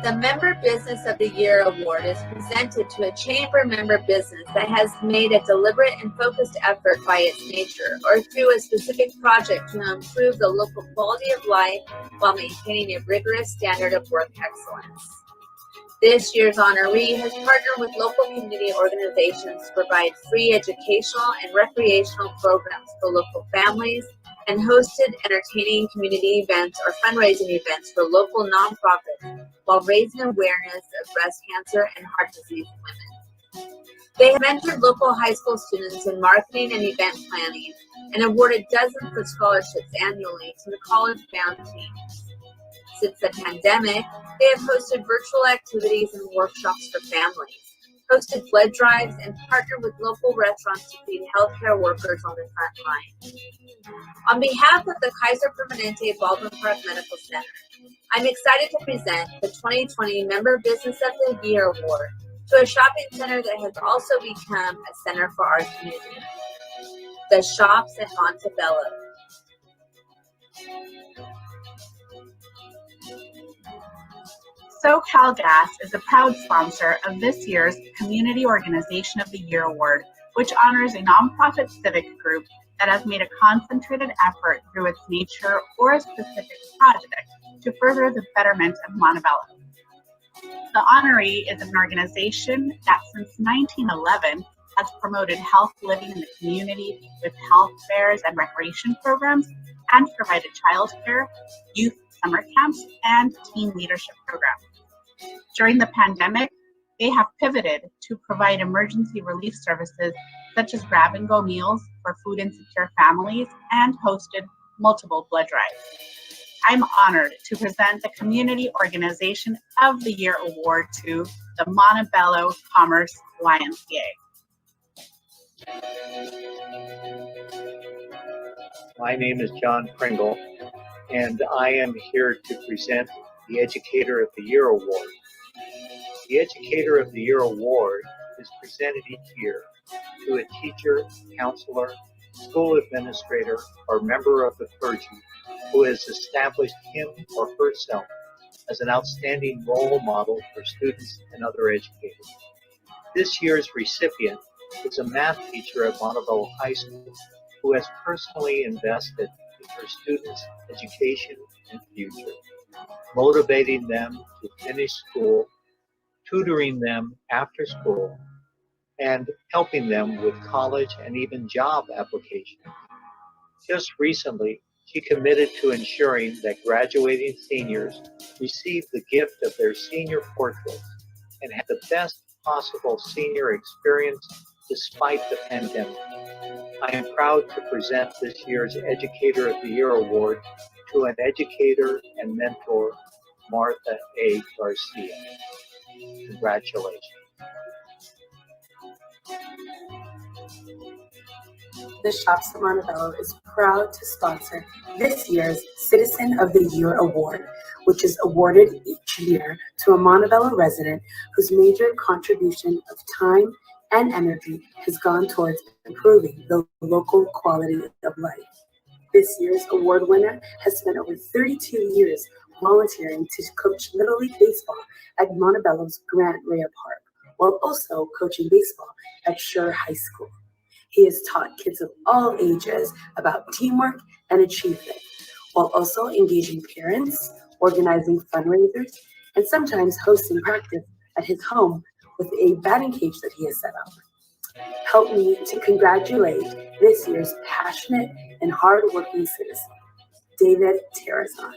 Speaker 12: The Member Business of the Year Award is presented to a chamber member business that has made a deliberate and focused effort by its nature or through a specific project to improve the local quality of life while maintaining a rigorous standard of work excellence. This year's honoree has partnered with local community organizations to provide free educational and recreational programs for local families and hosted entertaining community events or fundraising events for local nonprofits while raising awareness of breast cancer and heart disease in women. They have mentored local high school students in marketing and event planning and awarded dozens of scholarships annually to the college-bound teams. Since the pandemic, they have hosted virtual activities and workshops for families, hosted blood drives, and partnered with local restaurants to feed healthcare workers on the front line. On behalf of the Kaiser Permanente Baldwin Park Medical Center, I'm excited to present the 2020 Member Business of the Year Award to a shopping center that has also become a center for our community, the Shops at Montebello.
Speaker 16: SoCalGas is a proud sponsor of this year's Community Organization of the Year Award, which honors a nonprofit civic group that has made a concentrated effort through its nature or a specific project to further the betterment of Montebello. The honoree is an organization that since 1911 has promoted health living in the community with health fairs and recreation programs and provided childcare, youth summer camps, and teen leadership programs. During the pandemic, they have pivoted to provide emergency relief services such as grab-and-go meals for food insecure families and hosted multiple blood drives. I'm honored to present the Community Organization of the Year Award to the Montebello Commerce YMCA.
Speaker 17: My name is John Pringle, and I am here to present the Educator of the Year Award. The Educator of the Year Award is presented each year to a teacher, counselor, school administrator, or member of the clergy who has established him or herself as an outstanding role model for students and other educators. This year's recipient is a math teacher at Montebello High School who has personally invested in her students' education and future, motivating them to finish school, tutoring them after school, and helping them with college and even job applications. Just recently, she committed to ensuring that graduating seniors receive the gift of their senior portraits and have the best possible senior experience despite the pandemic. I am proud to present this year's Educator of the Year Award to an educator and mentor, Martha A. Garcia. Congratulations.
Speaker 18: The Shops at Montebello is proud to sponsor this year's Citizen of the Year Award, which is awarded each year to a Montebello resident whose major contribution of time, and energy has gone towards improving the local quality of life. This year's award winner has spent over 32 years volunteering to coach Little League Baseball at Montebello's Grant Rea Park, while also coaching baseball at Schur High School. He has taught kids of all ages about teamwork and achievement, while also engaging parents, organizing fundraisers, and sometimes hosting practice at his home with a batting cage that he has set up. Help me to congratulate this year's passionate and hardworking citizen, David Terrazon.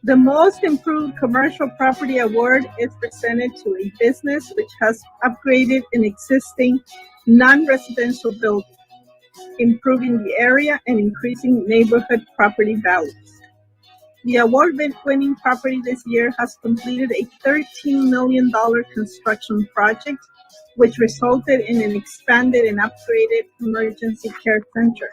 Speaker 10: The Most Improved Commercial Property Award is presented to a business which has upgraded an existing non-residential building, improving the area and increasing neighborhood property values. The award-winning property this year has completed a $13 million construction project, which resulted in an expanded and upgraded emergency care center,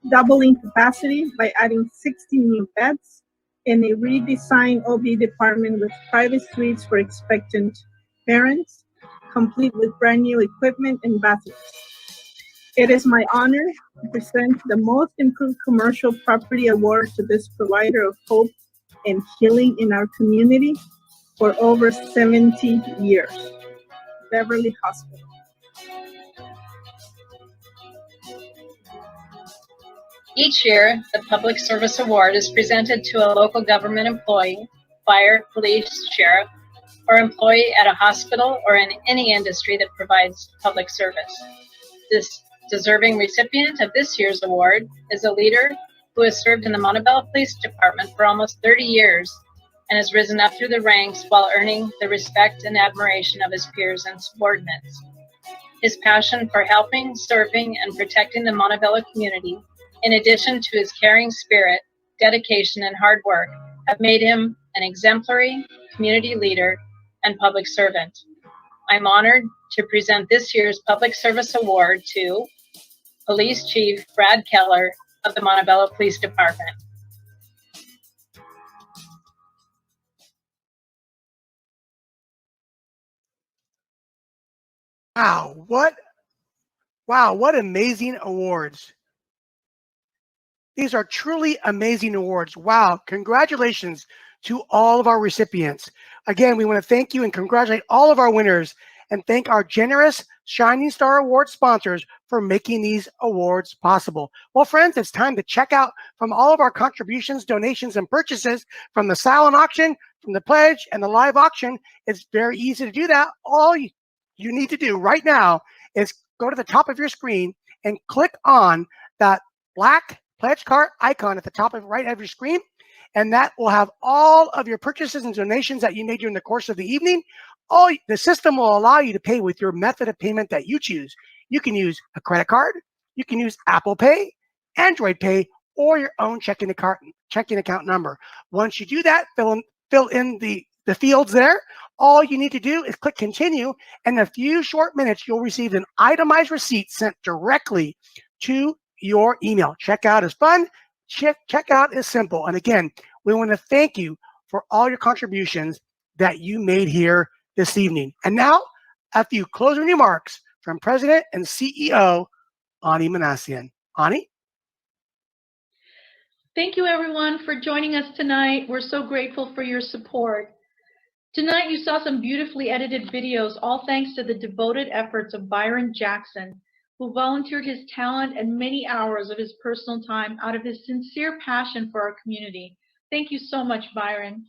Speaker 10: doubling capacity by adding 60 new beds and a redesigned OB department with private suites for expectant parents, complete with brand new equipment and bathrooms. It is my honor to present the Most Improved Commercial Property Award to this provider of hope and healing in our community for over 70 years, Beverly Hospital.
Speaker 19: Each year, the Public Service Award is presented to a local government employee, fire, police, sheriff, or employee at a hospital or in any industry that provides public service. This deserving recipient of this year's award is a leader who has served in the Montebello Police Department for almost 30 years and has risen up through the ranks while earning the respect and admiration of his peers and subordinates. His passion for helping, serving, and protecting the Montebello community, in addition to his caring spirit, dedication, and hard work, have made him an exemplary community leader and public servant. I'm honored to present this year's Public Service Award to Police Chief Brad Keller of the Montebello Police Department.
Speaker 2: Wow, what amazing awards. These are truly amazing awards. Wow, congratulations to all of our recipients. Again, we want to thank you and congratulate all of our winners and thank our generous Shining Star Award sponsors for making these awards possible. Well, friends, it's time to check out from all of our contributions, donations, and purchases from the silent auction, from the pledge, and the live auction. It's very easy to do that. All you need to do right now is go to the top of your screen and click on that black pledge card icon at the top of right of your screen, and that will have all of your purchases and donations that you made during the course of the evening. The system will allow you to pay with your method of payment that you choose. You can use a credit card, you can use Apple Pay, Android Pay, or your own checking account number. Once you do that, fill in the fields there. All you need to do is click continue, and in a few short minutes, you'll receive an itemized receipt sent directly to your email. Checkout is fun. Checkout is simple. And again, we want to thank you for all your contributions that you made here this evening. And now, a few closing remarks from President and CEO Ani Minassian. Ani?
Speaker 1: Thank you, everyone, for joining us tonight. We're so grateful for your support. Tonight, you saw some beautifully edited videos, all thanks to the devoted efforts of Byron Jackson, who volunteered his talent and many hours of his personal time out of his sincere passion for our community. Thank you so much, Byron.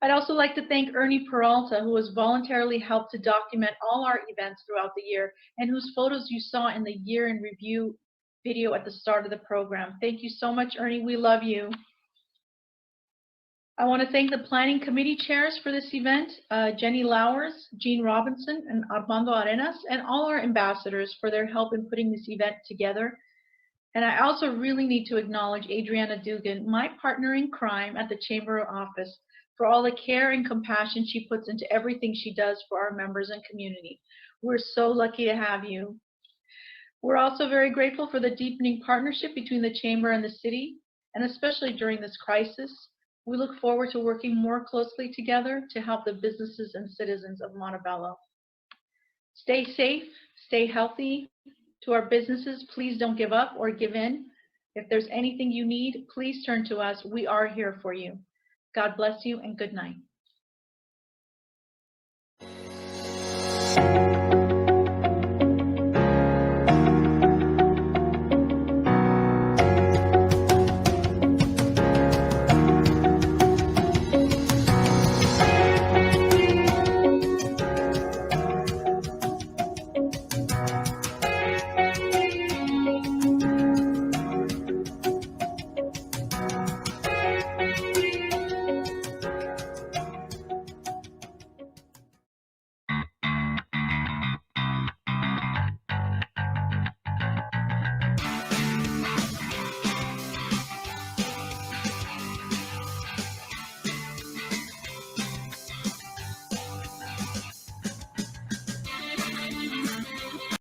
Speaker 1: I'd also like to thank Ernie Peralta, who has voluntarily helped to document all our events throughout the year and whose photos you saw in the year in review video at the start of the program. Thank you so much, Ernie. We love you. I want to thank the planning committee chairs for this event, Jenny Lowers, Jean Robinson, and Armando Arenas, and all our ambassadors for their help in putting this event together. And I also really need to acknowledge Adriana Dugan, my partner in crime at the Chamber office, for all the care and compassion she puts into everything she does for our members and community. We're so lucky to have you. We're also very grateful for the deepening partnership between the Chamber and the city, and especially during this crisis. We look forward to working more closely together to help the businesses and citizens of Montebello. Stay safe, stay healthy. To our businesses, please don't give up or give in. If there's anything you need, please turn to us. We are here for you. God bless you and good night.